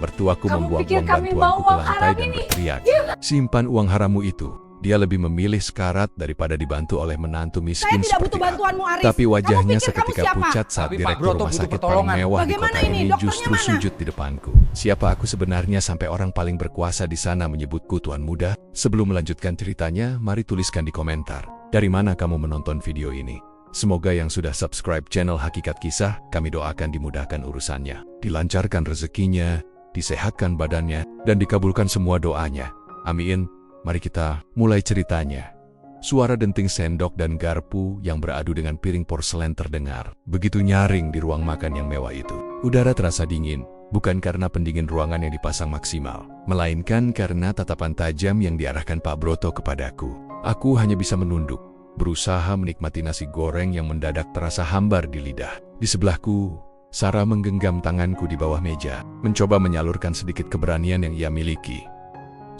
Mertuaku Kamu membuang pikir uang kami bantuanku mau ke uang lantai haram dan ini? berteriak, "Simpan uang harammu itu." Dia lebih memilih sekarat daripada dibantu oleh menantu Saya miskin tidak seperti butuh aku. bantuanmu, Aris. Tapi wajahnya Kamu pikir seketika kamu siapa? pucat saat Tapi Pak direktur Broto rumah butuh sakit paling pertolongan. mewah di Bagaimana kota ini? ini Dokternya justru mana? sujud di depanku. Siapa aku sebenarnya sampai orang paling berkuasa di sana menyebutku Tuan Muda? Sebelum melanjutkan ceritanya, mari tuliskan di komentar, dari mana kamu menonton video ini? Semoga yang sudah subscribe channel Hakikat Kisah, kami doakan dimudahkan urusannya, dilancarkan rezekinya, disehatkan badannya, dan dikabulkan semua doanya. Amin. Mari kita mulai ceritanya. Suara denting sendok dan garpu yang beradu dengan piring porselen terdengar. Begitu nyaring di ruang makan yang mewah itu. Udara terasa dingin, bukan karena pendingin ruangan yang dipasang maksimal, melainkan karena tatapan tajam yang diarahkan Pak Broto kepadaku. Aku hanya bisa menunduk, berusaha menikmati nasi goreng yang mendadak terasa hambar di lidah. Di sebelahku, Sarah menggenggam tanganku di bawah meja, mencoba menyalurkan sedikit keberanian yang ia miliki.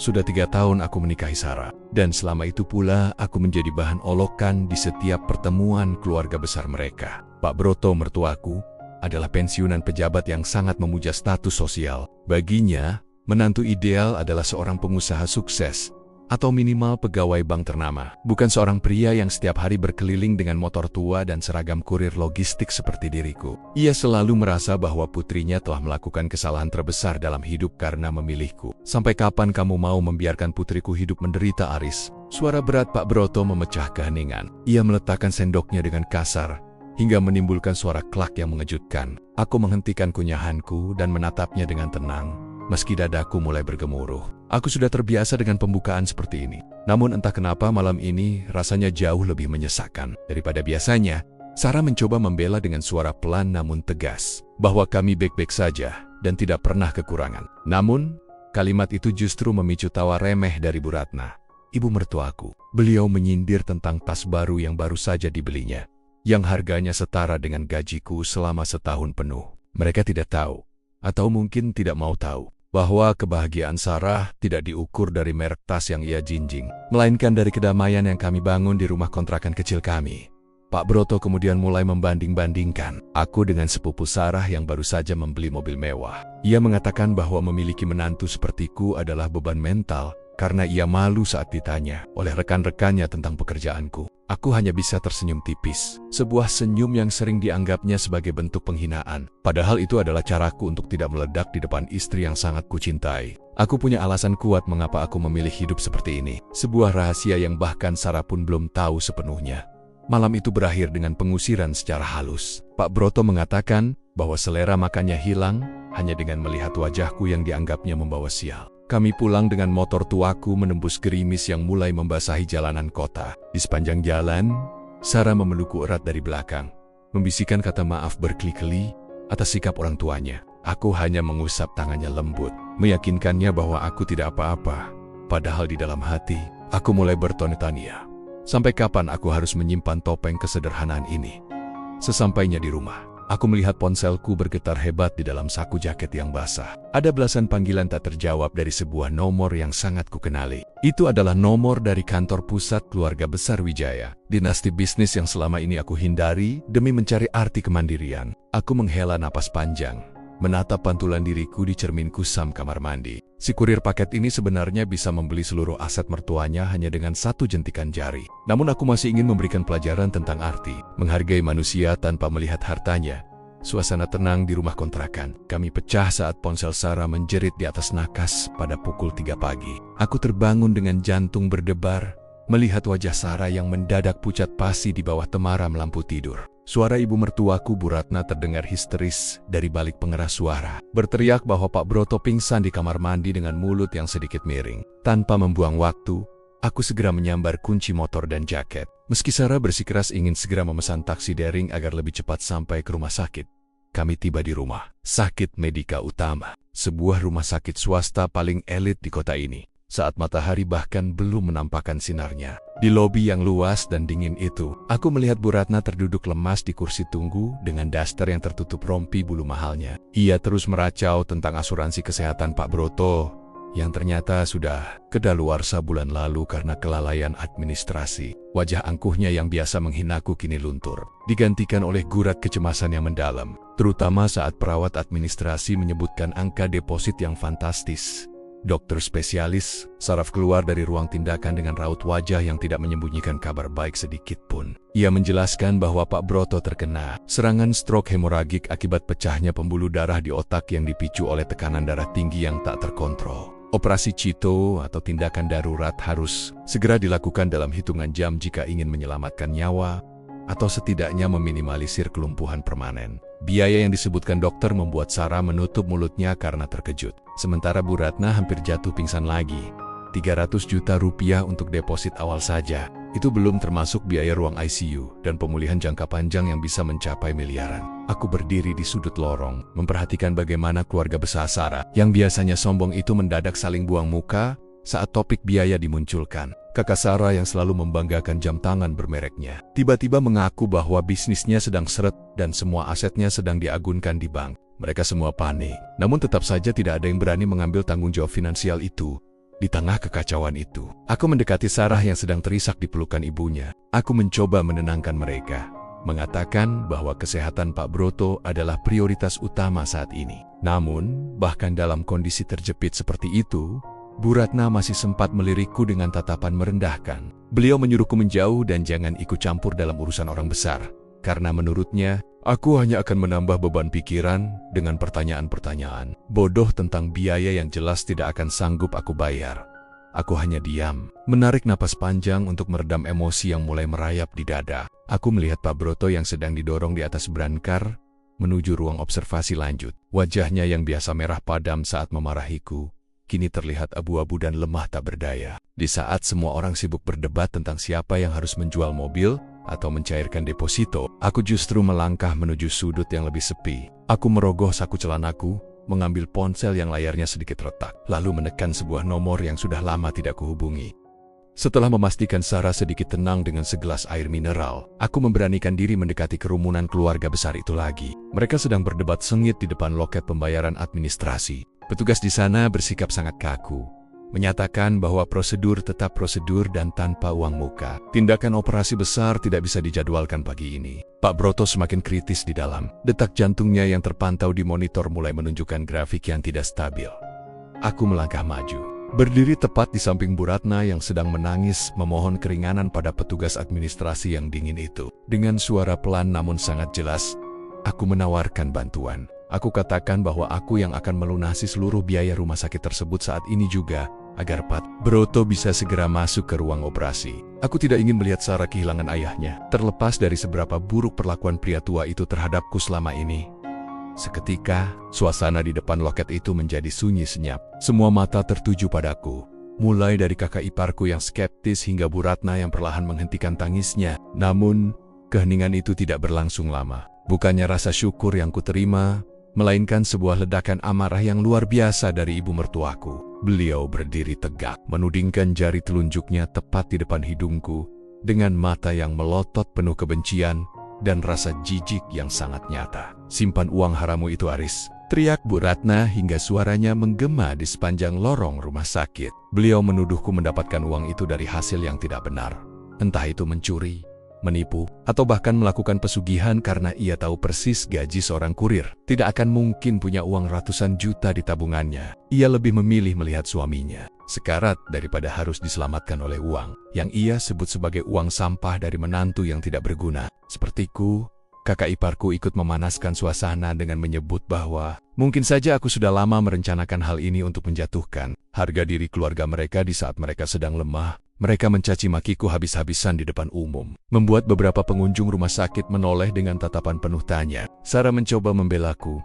Sudah 3 tahun aku menikahi Sarah, dan selama itu pula aku menjadi bahan olokan di setiap pertemuan keluarga besar mereka. Pak Broto mertuaku adalah pensiunan pejabat yang sangat memuja status sosial. Baginya, menantu ideal adalah seorang pengusaha sukses, atau minimal pegawai bank ternama. Bukan seorang pria yang setiap hari berkeliling dengan motor tua dan seragam kurir logistik seperti diriku. Ia selalu merasa bahwa putrinya telah melakukan kesalahan terbesar dalam hidup karena memilihku. "Sampai kapan kamu mau membiarkan putriku hidup menderita, Aris?" Suara berat Pak Broto memecah keheningan. Ia meletakkan sendoknya dengan kasar, hingga menimbulkan suara klak yang mengejutkan. Aku menghentikan kunyahanku dan menatapnya dengan tenang, meski dadaku mulai bergemuruh. Aku sudah terbiasa dengan pembukaan seperti ini. Namun entah kenapa malam ini rasanya jauh lebih menyesakkan daripada biasanya. Sarah mencoba membela dengan suara pelan namun tegas, bahwa kami baik-baik saja dan tidak pernah kekurangan. Namun, kalimat itu justru memicu tawa remeh dari Bu Ratna, ibu mertuaku. Beliau menyindir tentang tas baru yang baru saja dibelinya, yang harganya setara dengan gajiku selama setahun penuh. Mereka tidak tahu, atau mungkin tidak mau tahu, bahwa kebahagiaan Sarah tidak diukur dari merek tas yang ia jinjing, melainkan dari kedamaian yang kami bangun di rumah kontrakan kecil kami. Pak Broto kemudian mulai membanding-bandingkan aku dengan sepupu Sarah yang baru saja membeli mobil mewah. Ia mengatakan bahwa memiliki menantu sepertiku adalah beban mental, karena ia malu saat ditanya oleh rekan-rekannya tentang pekerjaanku. Aku hanya bisa tersenyum tipis, sebuah senyum yang sering dianggapnya sebagai bentuk penghinaan. Padahal itu adalah caraku untuk tidak meledak di depan istri yang sangat kucintai. Aku punya alasan kuat mengapa aku memilih hidup seperti ini. Sebuah rahasia yang bahkan Sarah pun belum tahu sepenuhnya. Malam itu berakhir dengan pengusiran secara halus. Pak Broto mengatakan bahwa selera makannya hilang hanya dengan melihat wajahku yang dianggapnya membawa sial. Kami pulang dengan motor tuaku menembus gerimis yang mulai membasahi jalanan kota. Di sepanjang jalan, Sarah memelukku erat dari belakang, membisikkan kata maaf berkeli-keli atas sikap orang tuanya. Aku hanya mengusap tangannya lembut, meyakinkannya bahwa aku tidak apa-apa. Padahal di dalam hati, aku mulai bertanya-tanya, sampai kapan aku harus menyimpan topeng kesederhanaan ini? Sesampainya di rumah, aku melihat ponselku bergetar hebat di dalam saku jaket yang basah. Ada belasan panggilan tak terjawab dari sebuah nomor yang sangat kukenali. Itu adalah nomor dari kantor pusat keluarga besar Wijaya, dinasti bisnis yang selama ini aku hindari demi mencari arti kemandirian. Aku menghela napas panjang, menatap pantulan diriku di cermin kusam kamar mandi. Si kurir paket ini sebenarnya bisa membeli seluruh aset mertuanya hanya dengan satu jentikan jari. Namun aku masih ingin memberikan pelajaran tentang arti menghargai manusia tanpa melihat hartanya. Suasana tenang di rumah kontrakan. Kami pecah saat ponsel Sarah menjerit di atas nakas pada pukul 3 pagi. Aku terbangun dengan jantung berdebar, melihat wajah Sarah yang mendadak pucat pasi di bawah temaram lampu tidur. Suara ibu mertuaku Bu Ratna terdengar histeris dari balik pengeras suara, berteriak bahwa Pak Broto pingsan di kamar mandi dengan mulut yang sedikit miring. Tanpa membuang waktu, aku segera menyambar kunci motor dan jaket. Meski Sarah bersikeras ingin segera memesan taksi daring agar lebih cepat sampai ke rumah sakit, kami tiba di rumah sakit Medika Utama, sebuah rumah sakit swasta paling elit di kota ini. Saat matahari bahkan belum menampakkan sinarnya. Di lobi yang luas dan dingin itu, aku melihat Bu Ratna terduduk lemas di kursi tunggu dengan daster yang tertutup rompi bulu mahalnya. Ia terus meracau tentang asuransi kesehatan Pak Broto, yang ternyata sudah kedaluarsa bulan lalu karena kelalaian administrasi. Wajah angkuhnya yang biasa menghinaku kini luntur, digantikan oleh gurat kecemasan yang mendalam. terutama saat perawat administrasi menyebutkan angka deposit yang fantastis. Dokter spesialis saraf keluar dari ruang tindakan dengan raut wajah yang tidak menyembunyikan kabar baik sedikit pun. Ia menjelaskan bahwa Pak Broto terkena serangan stroke hemoragik akibat pecahnya pembuluh darah di otak yang dipicu oleh tekanan darah tinggi yang tak terkontrol. Operasi Cito atau tindakan darurat harus segera dilakukan dalam hitungan jam jika ingin menyelamatkan nyawa atau setidaknya meminimalisir kelumpuhan permanen. Biaya yang disebutkan dokter membuat Sarah menutup mulutnya karena terkejut. Sementara Bu Ratna hampir jatuh pingsan lagi. 300 juta rupiah untuk deposit awal saja. Itu belum termasuk biaya ruang ICU dan pemulihan jangka panjang yang bisa mencapai miliaran. Aku berdiri di sudut lorong, memperhatikan bagaimana keluarga besar Sarah yang biasanya sombong itu mendadak saling buang muka saat topik biaya dimunculkan. Kakak Sarah yang selalu membanggakan jam tangan bermereknya, tiba-tiba mengaku bahwa bisnisnya sedang seret dan semua asetnya sedang diagunkan di bank. Mereka semua panik, namun tetap saja tidak ada yang berani mengambil tanggung jawab finansial itu. Di tengah kekacauan itu, aku mendekati Sarah yang sedang terisak di pelukan ibunya. Aku mencoba menenangkan mereka, mengatakan bahwa kesehatan Pak Broto adalah prioritas utama saat ini. Namun, bahkan dalam kondisi terjepit seperti itu, Bu Ratna masih sempat melirikku dengan tatapan merendahkan. Beliau menyuruhku menjauh dan jangan ikut campur dalam urusan orang besar. Karena menurutnya, aku hanya akan menambah beban pikiran dengan pertanyaan-pertanyaan bodoh tentang biaya yang jelas tidak akan sanggup aku bayar. Aku hanya diam, menarik napas panjang untuk meredam emosi yang mulai merayap di dada. Aku melihat Pak Broto yang sedang didorong di atas brankar menuju ruang observasi lanjut. Wajahnya yang biasa merah padam saat memarahiku kini terlihat abu-abu dan lemah tak berdaya. Di saat semua orang sibuk berdebat tentang siapa yang harus menjual mobil atau mencairkan deposito, aku justru melangkah menuju sudut yang lebih sepi. Aku merogoh saku celanaku, mengambil ponsel yang layarnya sedikit retak, lalu menekan sebuah nomor yang sudah lama tidak kuhubungi. Setelah memastikan Sarah sedikit tenang dengan segelas air mineral, aku memberanikan diri mendekati kerumunan keluarga besar itu lagi. Mereka sedang berdebat sengit di depan loket pembayaran administrasi. Petugas di sana bersikap sangat kaku, menyatakan bahwa prosedur tetap prosedur dan tanpa uang muka. Tindakan operasi besar tidak bisa dijadwalkan pagi ini. Pak Broto semakin kritis di dalam. Detak jantungnya yang terpantau di monitor mulai menunjukkan grafik yang tidak stabil. Aku melangkah maju, berdiri tepat di samping Bu Ratna yang sedang menangis memohon keringanan pada petugas administrasi yang dingin itu. Dengan suara pelan namun sangat jelas, aku menawarkan bantuan. Aku katakan bahwa aku yang akan melunasi seluruh biaya rumah sakit tersebut saat ini juga, agar Pak Broto bisa segera masuk ke ruang operasi. Aku tidak ingin melihat Sarah kehilangan ayahnya, terlepas dari seberapa buruk perlakuan pria tua itu terhadapku selama ini. Seketika, suasana di depan loket itu menjadi sunyi senyap. Semua mata tertuju padaku, mulai dari kakak iparku yang skeptis hingga Bu Ratna yang perlahan menghentikan tangisnya. Namun, keheningan itu tidak berlangsung lama. Bukannya rasa syukur yang kuterima, melainkan sebuah ledakan amarah yang luar biasa dari ibu mertuaku. Beliau berdiri tegak, menudingkan jari telunjuknya tepat di depan hidungku, dengan mata yang melotot penuh kebencian dan rasa jijik yang sangat nyata. "Simpan uang harammu itu, Aris," teriak Bu Ratna hingga suaranya menggema di sepanjang lorong rumah sakit. Beliau menuduhku mendapatkan uang itu dari hasil yang tidak benar. Entah itu mencuri, menipu, atau bahkan melakukan pesugihan karena ia tahu persis gaji seorang kurir tidak akan mungkin punya uang ratusan juta di tabungannya. Ia lebih memilih melihat suaminya sekarat daripada harus diselamatkan oleh uang yang ia sebut sebagai uang sampah dari menantu yang tidak berguna. Sepertiku, kakak iparku ikut memanaskan suasana dengan menyebut bahwa mungkin saja aku sudah lama merencanakan hal ini untuk menjatuhkan harga diri keluarga mereka di saat mereka sedang lemah. Mereka mencaci makiku habis-habisan di depan umum, membuat beberapa pengunjung rumah sakit menoleh dengan tatapan penuh tanya. Sarah mencoba membelaku,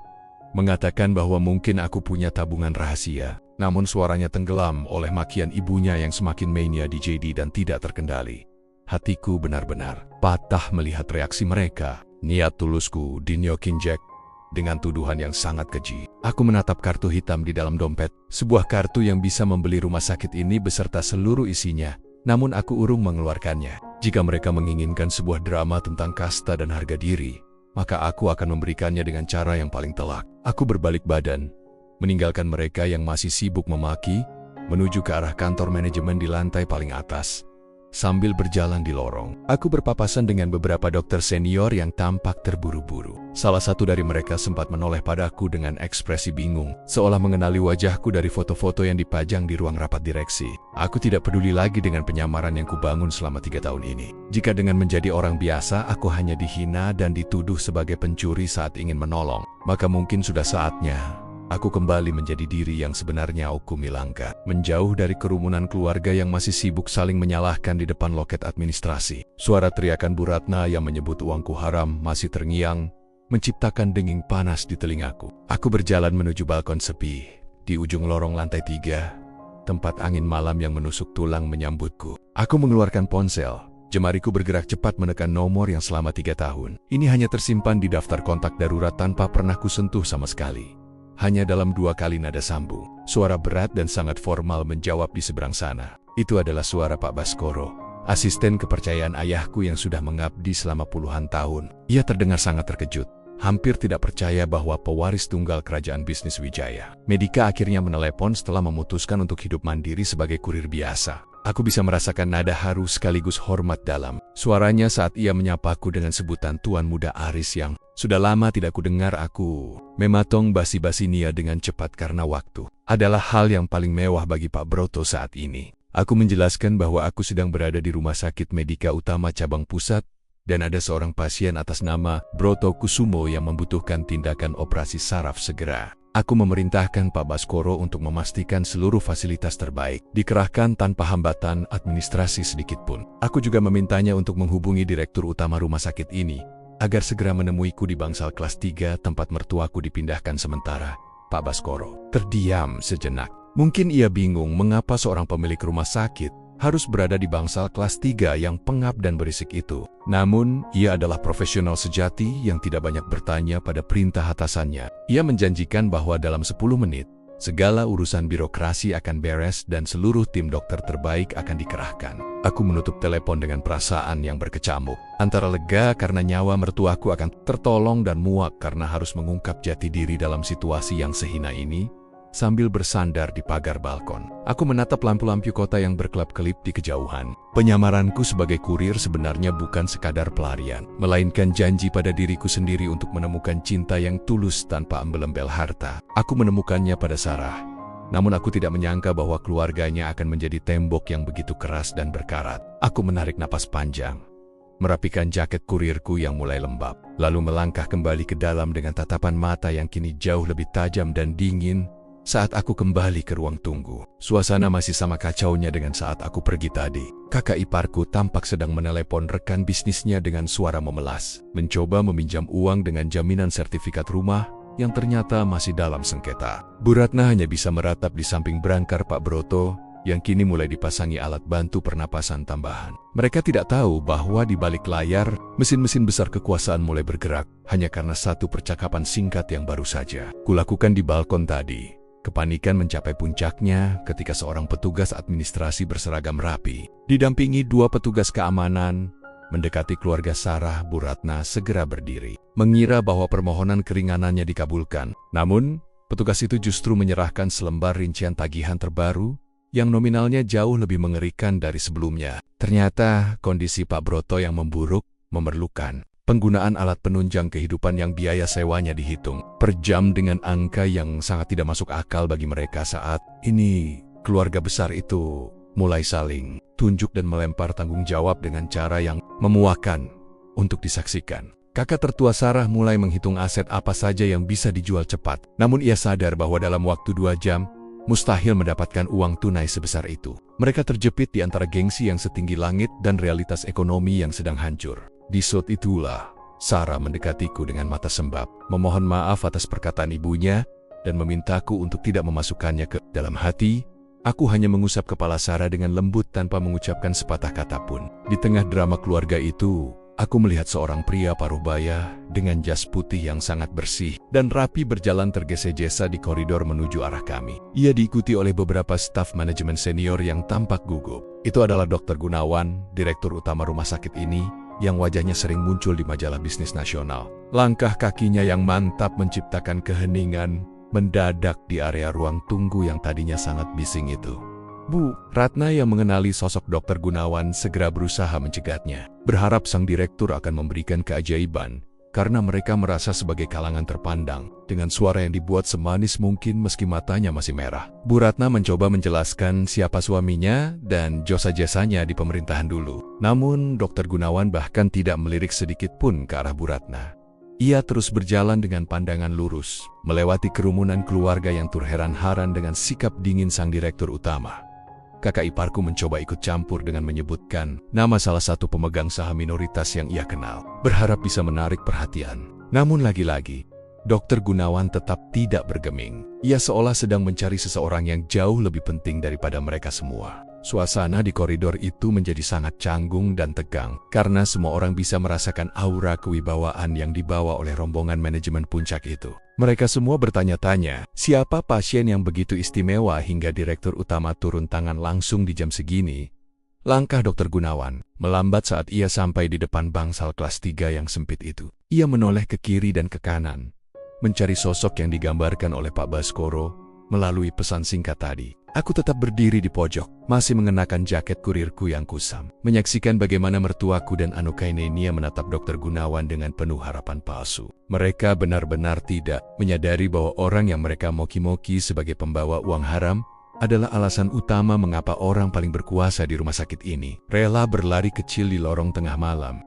mengatakan bahwa mungkin aku punya tabungan rahasia, namun suaranya tenggelam oleh makian ibunya yang semakin mania di JD dan tidak terkendali. Hatiku benar-benar patah melihat reaksi mereka. Niat tulusku dinyokin Jack dengan tuduhan yang sangat keji. Aku menatap kartu hitam di dalam dompet, sebuah kartu yang bisa membeli rumah sakit ini beserta seluruh isinya. Namun aku urung mengeluarkannya. Jika mereka menginginkan sebuah drama tentang kasta dan harga diri, maka aku akan memberikannya dengan cara yang paling telak. Aku berbalik badan, meninggalkan mereka yang masih sibuk memaki, menuju ke arah kantor manajemen di lantai paling atas. Sambil berjalan di lorong, aku berpapasan dengan beberapa dokter senior yang tampak terburu-buru. Salah satu dari mereka sempat menoleh padaku dengan ekspresi bingung, seolah mengenali wajahku dari foto-foto yang dipajang di ruang rapat direksi. Aku tidak peduli lagi dengan penyamaran yang kubangun selama 3 tahun ini. Jika dengan menjadi orang biasa, aku hanya dihina dan dituduh sebagai pencuri saat ingin menolong, maka mungkin sudah saatnya aku kembali menjadi diri yang sebenarnya. Aku Milangka, menjauh dari kerumunan keluarga yang masih sibuk saling menyalahkan di depan loket administrasi. Suara teriakan Bu Ratna yang menyebut uangku haram masih terngiang, menciptakan denging panas di telingaku. Aku berjalan menuju balkon sepi. Di ujung lorong lantai 3, tempat angin malam yang menusuk tulang menyambutku. Aku mengeluarkan ponsel. Jemariku bergerak cepat menekan nomor yang selama 3 tahun ini hanya tersimpan di daftar kontak darurat tanpa pernah kusentuh sama sekali. Hanya dalam 2 kali nada sambung, suara berat dan sangat formal menjawab di seberang sana. Itu adalah suara Pak Baskoro, asisten kepercayaan ayahku yang sudah mengabdi selama puluhan tahun. Ia terdengar sangat terkejut, hampir tidak percaya bahwa pewaris tunggal kerajaan bisnis Wijaya Medika akhirnya menelepon setelah memutuskan untuk hidup mandiri sebagai kurir biasa. Aku bisa merasakan nada haru sekaligus hormat dalam suaranya saat ia menyapaku dengan sebutan Tuan Muda Aris yang sudah lama tidak kudengar. Aku mematong basi-basi Nia dengan cepat karena waktu adalah hal yang paling mewah bagi Pak Broto saat ini. Aku menjelaskan bahwa aku sedang berada di Rumah Sakit Medika Utama Cabang Pusat dan ada seorang pasien atas nama Broto Kusumo yang membutuhkan tindakan operasi saraf segera. Aku memerintahkan Pak Baskoro untuk memastikan seluruh fasilitas terbaik dikerahkan tanpa hambatan administrasi sedikitpun. Aku juga memintanya untuk menghubungi Direktur Utama rumah sakit ini agar segera menemuiku di bangsal kelas 3 tempat mertuaku dipindahkan sementara. Pak Baskoro terdiam sejenak. Mungkin ia bingung mengapa seorang pemilik rumah sakit harus berada di bangsal kelas 3 yang pengap dan berisik itu. Namun, ia adalah profesional sejati yang tidak banyak bertanya pada perintah atasannya. Ia menjanjikan bahwa dalam 10 menit, segala urusan birokrasi akan beres dan seluruh tim dokter terbaik akan dikerahkan. Aku menutup telepon dengan perasaan yang berkecamuk. Antara lega karena nyawa mertuaku akan tertolong dan muak karena harus mengungkap jati diri dalam situasi yang sehina ini. Sambil bersandar di pagar balkon, aku menatap lampu-lampu kota yang berkelap-kelip di kejauhan. Penyamaranku sebagai kurir sebenarnya bukan sekadar pelarian, melainkan janji pada diriku sendiri untuk menemukan cinta yang tulus tanpa embel-embel harta. Aku menemukannya pada Sarah, namun aku tidak menyangka bahwa keluarganya akan menjadi tembok yang begitu keras dan berkarat. Aku menarik napas panjang, merapikan jaket kurirku yang mulai lembab, lalu melangkah kembali ke dalam dengan tatapan mata yang kini jauh lebih tajam dan dingin. Saat aku kembali ke ruang tunggu, suasana masih sama kacaunya dengan saat aku pergi tadi. Kakak iparku tampak sedang menelepon rekan bisnisnya dengan suara memelas, mencoba meminjam uang dengan jaminan sertifikat rumah yang ternyata masih dalam sengketa. Bu Ratna hanya bisa meratap di samping berangkar Pak Broto yang kini mulai dipasangi alat bantu pernapasan tambahan. Mereka tidak tahu bahwa di balik layar, mesin-mesin besar kekuasaan mulai bergerak hanya karena satu percakapan singkat yang baru saja kulakukan di balkon tadi. Kepanikan mencapai puncaknya ketika seorang petugas administrasi berseragam rapi, didampingi 2 petugas keamanan, mendekati keluarga Sarah. Bu Ratna segera berdiri, mengira bahwa permohonan keringanannya dikabulkan. Namun, petugas itu justru menyerahkan selembar rincian tagihan terbaru yang nominalnya jauh lebih mengerikan dari sebelumnya. Ternyata, kondisi Pak Broto yang memburuk memerlukan penggunaan alat penunjang kehidupan yang biaya sewanya dihitung per jam dengan angka yang sangat tidak masuk akal bagi mereka saat ini. Keluarga besar itu mulai saling tunjuk dan melempar tanggung jawab dengan cara yang memuakkan untuk disaksikan. Kakak tertua Sarah mulai menghitung aset apa saja yang bisa dijual cepat. Namun ia sadar bahwa dalam waktu 2 jam, mustahil mendapatkan uang tunai sebesar itu. Mereka terjepit di antara gengsi yang setinggi langit dan realitas ekonomi yang sedang hancur. Di saat itulah, Sarah mendekatiku dengan mata sembab, memohon maaf atas perkataan ibunya, dan memintaku untuk tidak memasukkannya ke dalam hati. Aku hanya mengusap kepala Sarah dengan lembut tanpa mengucapkan sepatah kata pun. Di tengah drama keluarga itu, aku melihat seorang pria paruh-baya dengan jas putih yang sangat bersih dan rapi berjalan tergesa-gesa di koridor menuju arah kami. Ia diikuti oleh beberapa staf manajemen senior yang tampak gugup. Itu adalah Dr. Gunawan, Direktur Utama rumah sakit ini, yang wajahnya sering muncul di majalah bisnis nasional. Langkah kakinya yang mantap menciptakan keheningan mendadak di area ruang tunggu yang tadinya sangat bising itu. Bu, Ratna yang mengenali sosok Dr. Gunawan segera berusaha mencegatnya. Berharap sang direktur akan memberikan keajaiban, karena mereka merasa sebagai kalangan terpandang. Dengan suara yang dibuat semanis mungkin meski matanya masih merah. Bu Ratna mencoba menjelaskan siapa suaminya dan jasa-jasanya di pemerintahan dulu. Namun, Dr. Gunawan bahkan tidak melirik sedikit pun ke arah Bu Ratna. Ia terus berjalan dengan pandangan lurus, melewati kerumunan keluarga yang terheran-heran dengan sikap dingin sang direktur utama. Kakak iparku mencoba ikut campur dengan menyebutkan nama salah satu pemegang saham minoritas yang ia kenal, berharap bisa menarik perhatian. Namun lagi-lagi, Dr. Gunawan tetap tidak bergeming. Ia seolah sedang mencari seseorang yang jauh lebih penting daripada mereka semua. Suasana di koridor itu menjadi sangat canggung dan tegang, karena semua orang bisa merasakan aura kewibawaan yang dibawa oleh rombongan manajemen puncak itu. Mereka semua bertanya-tanya, siapa pasien yang begitu istimewa hingga direktur utama turun tangan langsung di jam segini? Langkah Dr. Gunawan melambat saat ia sampai di depan bangsal kelas 3 yang sempit itu. Ia menoleh ke kiri dan ke kanan, mencari sosok yang digambarkan oleh Pak Baskoro melalui pesan singkat tadi. Aku tetap berdiri di pojok, masih mengenakan jaket kurirku yang kusam, menyaksikan bagaimana mertuaku dan Anukainenia menatap Dr. Gunawan dengan penuh harapan palsu. Mereka benar-benar tidak menyadari bahwa orang yang mereka moki-moki sebagai pembawa uang haram adalah alasan utama mengapa orang paling berkuasa di rumah sakit ini rela berlari kecil di lorong tengah malam.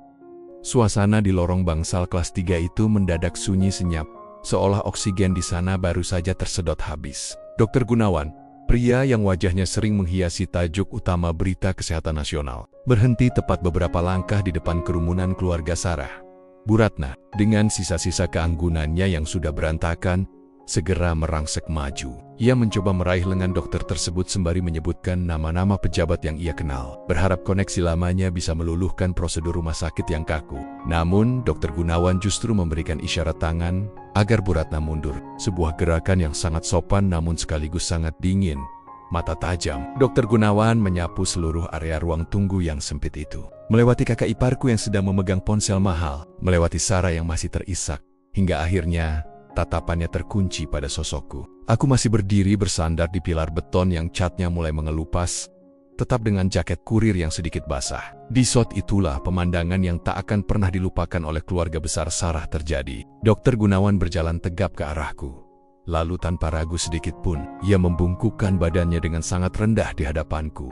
Suasana di lorong bangsal kelas 3 itu mendadak sunyi senyap, seolah oksigen di sana baru saja tersedot habis. Dr. Gunawan, pria yang wajahnya sering menghiasi tajuk utama berita kesehatan nasional, berhenti tepat beberapa langkah di depan kerumunan keluarga Sarah. Bu Ratna, dengan sisa-sisa keanggunannya yang sudah berantakan, segera merangsek maju. Ia mencoba meraih lengan dokter tersebut sembari menyebutkan nama-nama pejabat yang ia kenal, berharap koneksi lamanya bisa meluluhkan prosedur rumah sakit yang kaku. Namun, Dr. Gunawan justru memberikan isyarat tangan agar Bu Ratna mundur, sebuah gerakan yang sangat sopan namun sekaligus sangat dingin. Mata tajam, Dr. Gunawan menyapu seluruh area ruang tunggu yang sempit itu. Melewati kakak iparku yang sedang memegang ponsel mahal, melewati Sarah yang masih terisak, hingga akhirnya tatapannya terkunci pada sosokku. Aku masih berdiri bersandar di pilar beton yang catnya mulai mengelupas, tetap dengan jaket kurir yang sedikit basah. Di shot itulah pemandangan yang tak akan pernah dilupakan oleh keluarga besar Sarah terjadi. Dr. Gunawan berjalan tegap ke arahku. Lalu tanpa ragu sedikit pun, ia membungkukkan badannya dengan sangat rendah di hadapanku.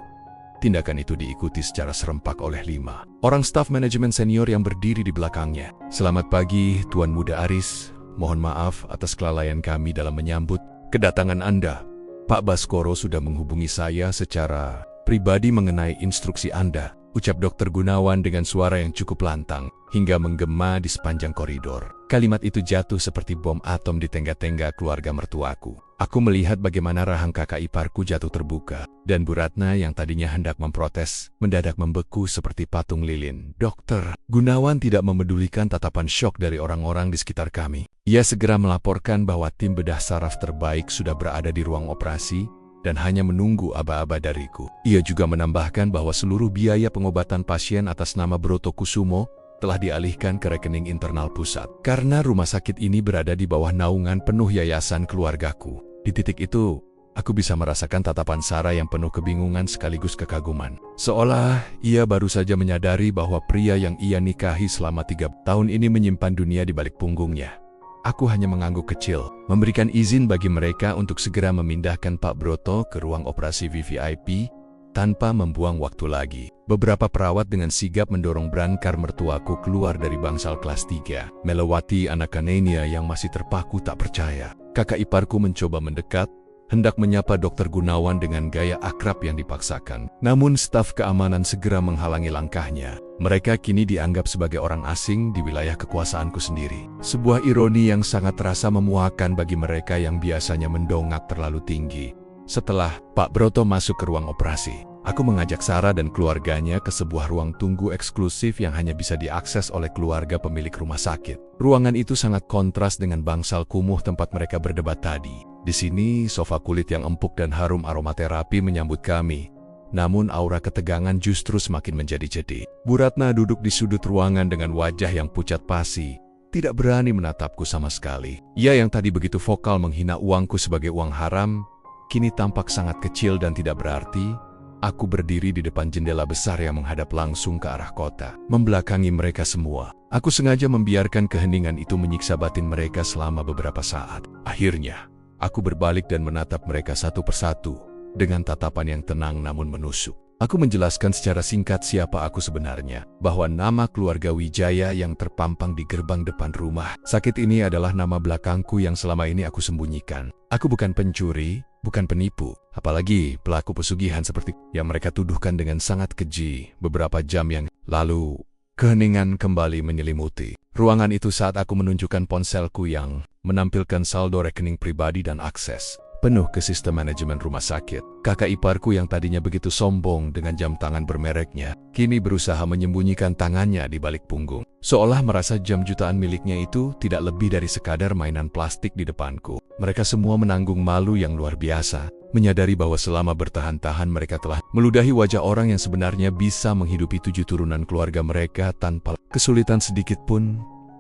Tindakan itu diikuti secara serempak oleh 5 orang staf manajemen senior yang berdiri di belakangnya. Selamat pagi, Tuan Muda Aris. Mohon maaf atas kelalaian kami dalam menyambut kedatangan Anda. Pak Baskoro sudah menghubungi saya secara pribadi mengenai instruksi Anda, ucap Dr. Gunawan dengan suara yang cukup lantang, hingga menggema di sepanjang koridor. Kalimat itu jatuh seperti bom atom di tengga-tengga keluarga mertuaku. Aku melihat bagaimana rahang kakak iparku jatuh terbuka, dan Bu Ratna yang tadinya hendak memprotes, mendadak membeku seperti patung lilin. Dr. Gunawan tidak memedulikan tatapan syok dari orang-orang di sekitar kami. Ia segera melaporkan bahwa tim bedah saraf terbaik sudah berada di ruang operasi, dan hanya menunggu aba-aba dariku. Ia juga menambahkan bahwa seluruh biaya pengobatan pasien atas nama Broto Kusumo telah dialihkan ke rekening internal pusat. Karena rumah sakit ini berada di bawah naungan penuh yayasan keluargaku. Di titik itu, aku bisa merasakan tatapan Sarah yang penuh kebingungan sekaligus kekaguman. Seolah ia baru saja menyadari bahwa pria yang ia nikahi selama 3 tahun ini menyimpan dunia di balik punggungnya. Aku hanya mengangguk kecil, memberikan izin bagi mereka untuk segera memindahkan Pak Broto ke ruang operasi VVIP tanpa membuang waktu lagi. Beberapa perawat dengan sigap mendorong brankar mertuaku keluar dari bangsal kelas 3, melewati Anukainenia yang masih terpaku tak percaya. Kakak iparku mencoba mendekat, hendak menyapa Dr. Gunawan dengan gaya akrab yang dipaksakan. Namun staf keamanan segera menghalangi langkahnya. Mereka kini dianggap sebagai orang asing di wilayah kekuasaanku sendiri. Sebuah ironi yang sangat terasa memuakan bagi mereka yang biasanya mendongak terlalu tinggi. Setelah Pak Broto masuk ke ruang operasi, aku mengajak Sarah dan keluarganya ke sebuah ruang tunggu eksklusif yang hanya bisa diakses oleh keluarga pemilik rumah sakit. Ruangan itu sangat kontras dengan bangsal kumuh tempat mereka berdebat tadi. Di sini, sofa kulit yang empuk dan harum aromaterapi menyambut kami. Namun aura ketegangan justru semakin menjadi-jadi. Bu Ratna duduk di sudut ruangan dengan wajah yang pucat pasi, tidak berani menatapku sama sekali. Ia yang tadi begitu vokal menghina uangku sebagai uang haram, kini tampak sangat kecil dan tidak berarti. Aku berdiri di depan jendela besar yang menghadap langsung ke arah kota, membelakangi mereka semua. Aku sengaja membiarkan keheningan itu menyiksa batin mereka selama beberapa saat. Akhirnya, aku berbalik dan menatap mereka satu persatu dengan tatapan yang tenang namun menusuk. Aku menjelaskan secara singkat siapa aku sebenarnya, bahwa nama keluarga Wijaya yang terpampang di gerbang depan rumah sakit ini adalah nama belakangku yang selama ini aku sembunyikan. Aku bukan pencuri, bukan penipu, apalagi pelaku pesugihan seperti yang mereka tuduhkan dengan sangat keji. Beberapa jam yang lalu, keheningan kembali menyelimuti ruangan itu saat aku menunjukkan ponselku yang menampilkan saldo rekening pribadi dan akses penuh ke sistem manajemen rumah sakit. Kakak iparku yang tadinya begitu sombong dengan jam tangan bermereknya, kini berusaha menyembunyikan tangannya di balik punggung. Seolah merasa jam jutaan miliknya itu tidak lebih dari sekadar mainan plastik di depanku. Mereka semua menanggung malu yang luar biasa, menyadari bahwa selama bertahan-tahan mereka telah meludahi wajah orang yang sebenarnya bisa menghidupi 7 turunan keluarga mereka tanpa kesulitan sedikit pun.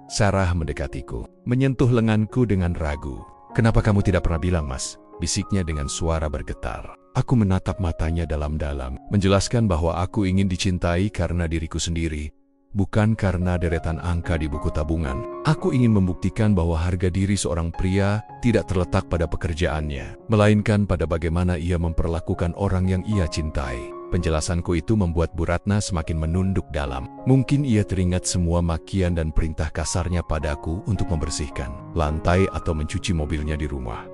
Sarah mendekatiku, menyentuh lenganku dengan ragu. "Kenapa kamu tidak pernah bilang, Mas?" bisiknya dengan suara bergetar. Aku menatap matanya dalam-dalam, menjelaskan bahwa aku ingin dicintai karena diriku sendiri, bukan karena deretan angka di buku tabungan. Aku ingin membuktikan bahwa harga diri seorang pria tidak terletak pada pekerjaannya, melainkan pada bagaimana ia memperlakukan orang yang ia cintai. Penjelasanku itu membuat Bu Ratna semakin menunduk dalam. Mungkin ia teringat semua makian dan perintah kasarnya padaku untuk membersihkan lantai atau mencuci mobilnya di rumah.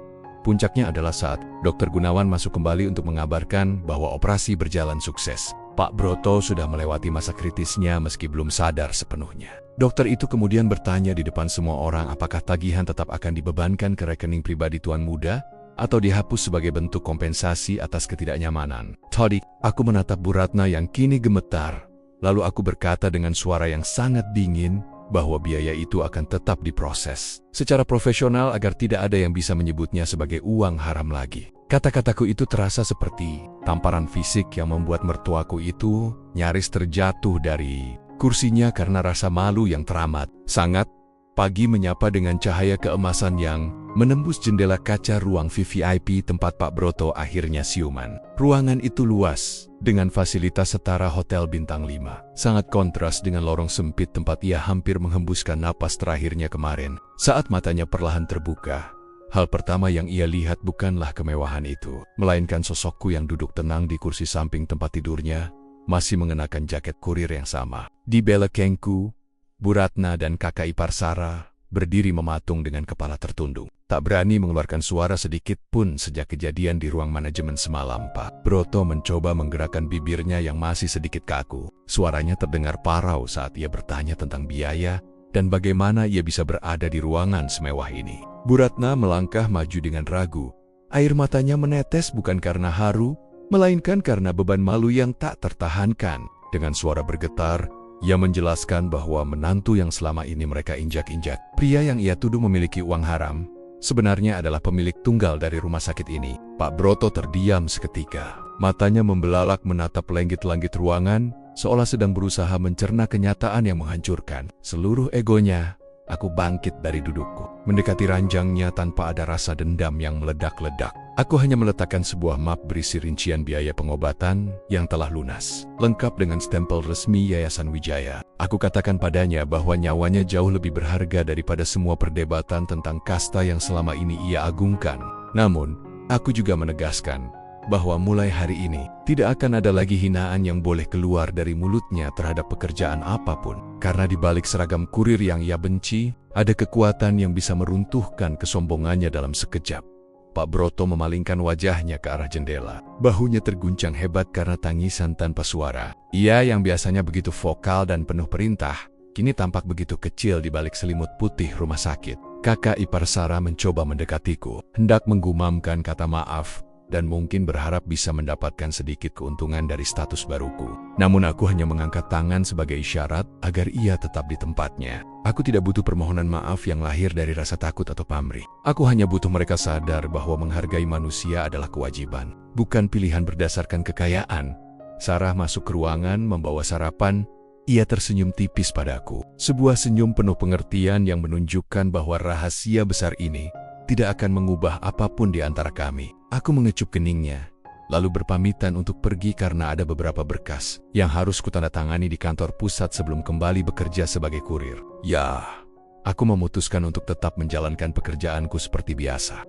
Puncaknya adalah saat Dr. Gunawan masuk kembali untuk mengabarkan bahwa operasi berjalan sukses. Pak Broto sudah melewati masa kritisnya meski belum sadar sepenuhnya. Dokter itu kemudian bertanya di depan semua orang apakah tagihan tetap akan dibebankan ke rekening pribadi Tuan Muda atau dihapus sebagai bentuk kompensasi atas ketidaknyamanan. Tadi, aku menatap Bu Ratna yang kini gemetar. Lalu aku berkata dengan suara yang sangat dingin bahwa biaya itu akan tetap diproses secara profesional agar tidak ada yang bisa menyebutnya sebagai uang haram lagi. Kata-kataku itu terasa seperti tamparan fisik yang membuat mertuaku itu nyaris terjatuh dari kursinya karena rasa malu yang teramat. Sangat. Pagi menyapa dengan cahaya keemasan yang menembus jendela kaca ruang VVIP tempat Pak Broto akhirnya siuman. Ruangan itu luas, dengan fasilitas setara hotel bintang 5. Sangat kontras dengan lorong sempit tempat ia hampir menghembuskan napas terakhirnya kemarin. Saat matanya perlahan terbuka, hal pertama yang ia lihat bukanlah kemewahan itu, melainkan sosokku yang duduk tenang di kursi samping tempat tidurnya, masih mengenakan jaket kurir yang sama. Di belakangku, Bu Ratna dan kakak ipar Sarah berdiri mematung dengan kepala tertundung. Tak berani mengeluarkan suara sedikit pun sejak kejadian di ruang manajemen semalam. Pak Broto mencoba menggerakkan bibirnya yang masih sedikit kaku. Suaranya terdengar parau saat ia bertanya tentang biaya dan bagaimana ia bisa berada di ruangan semewah ini. Bu Ratna melangkah maju dengan ragu. Air matanya menetes bukan karena haru, melainkan karena beban malu yang tak tertahankan. Dengan suara bergetar, ia menjelaskan bahwa menantu yang selama ini mereka injak-injak, pria yang ia tuduh memiliki uang haram, sebenarnya adalah pemilik tunggal dari rumah sakit ini. Pak Broto terdiam seketika. Matanya membelalak menatap langit-langit ruangan, seolah sedang berusaha mencerna kenyataan yang menghancurkan seluruh egonya. Aku bangkit dari dudukku, mendekati ranjangnya tanpa ada rasa dendam yang meledak-ledak. Aku hanya meletakkan sebuah map berisi rincian biaya pengobatan yang telah lunas, lengkap dengan stempel resmi Yayasan Wijaya. Aku katakan padanya bahwa nyawanya jauh lebih berharga daripada semua perdebatan tentang kasta yang selama ini ia agungkan. Namun, aku juga menegaskan bahwa mulai hari ini, tidak akan ada lagi hinaan yang boleh keluar dari mulutnya terhadap pekerjaan apapun. Karena di balik seragam kurir yang ia benci, ada kekuatan yang bisa meruntuhkan kesombongannya dalam sekejap. Pak Broto memalingkan wajahnya ke arah jendela. Bahunya terguncang hebat karena tangisan tanpa suara. Ia yang biasanya begitu vokal dan penuh perintah, kini tampak begitu kecil di balik selimut putih rumah sakit. Kakak ipar Sarah mencoba mendekatiku, hendak menggumamkan kata maaf, dan mungkin berharap bisa mendapatkan sedikit keuntungan dari status baruku. Namun aku hanya mengangkat tangan sebagai isyarat agar ia tetap di tempatnya. Aku tidak butuh permohonan maaf yang lahir dari rasa takut atau pamrih. Aku hanya butuh mereka sadar bahwa menghargai manusia adalah kewajiban, bukan pilihan berdasarkan kekayaan. Sarah masuk ke ruangan membawa sarapan. Ia tersenyum tipis padaku. Sebuah senyum penuh pengertian yang menunjukkan bahwa rahasia besar ini tidak akan mengubah apapun di antara kami. Aku mengecup keningnya, lalu berpamitan untuk pergi karena ada beberapa berkas yang harus kutandatangani di kantor pusat sebelum kembali bekerja sebagai kurir. Ya, aku memutuskan untuk tetap menjalankan pekerjaanku seperti biasa.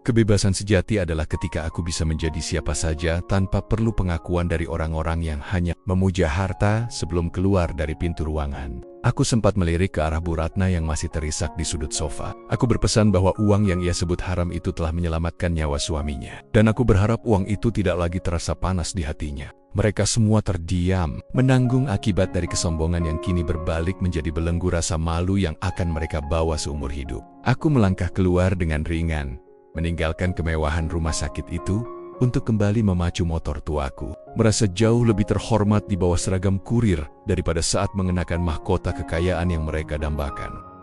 Kebebasan sejati adalah ketika aku bisa menjadi siapa saja tanpa perlu pengakuan dari orang-orang yang hanya memuja harta sebelum keluar dari pintu ruangan. Aku sempat melirik ke arah Bu Ratna yang masih terisak di sudut sofa. Aku berpesan bahwa uang yang ia sebut haram itu telah menyelamatkan nyawa suaminya. Dan aku berharap uang itu tidak lagi terasa panas di hatinya. Mereka semua terdiam, menanggung akibat dari kesombongan yang kini berbalik menjadi belenggu rasa malu yang akan mereka bawa seumur hidup. Aku melangkah keluar dengan ringan, meninggalkan kemewahan rumah sakit itu untuk kembali memacu motor tuaku. Merasa jauh lebih terhormat di bawah seragam kurir daripada saat mengenakan mahkota kekayaan yang mereka dambakan.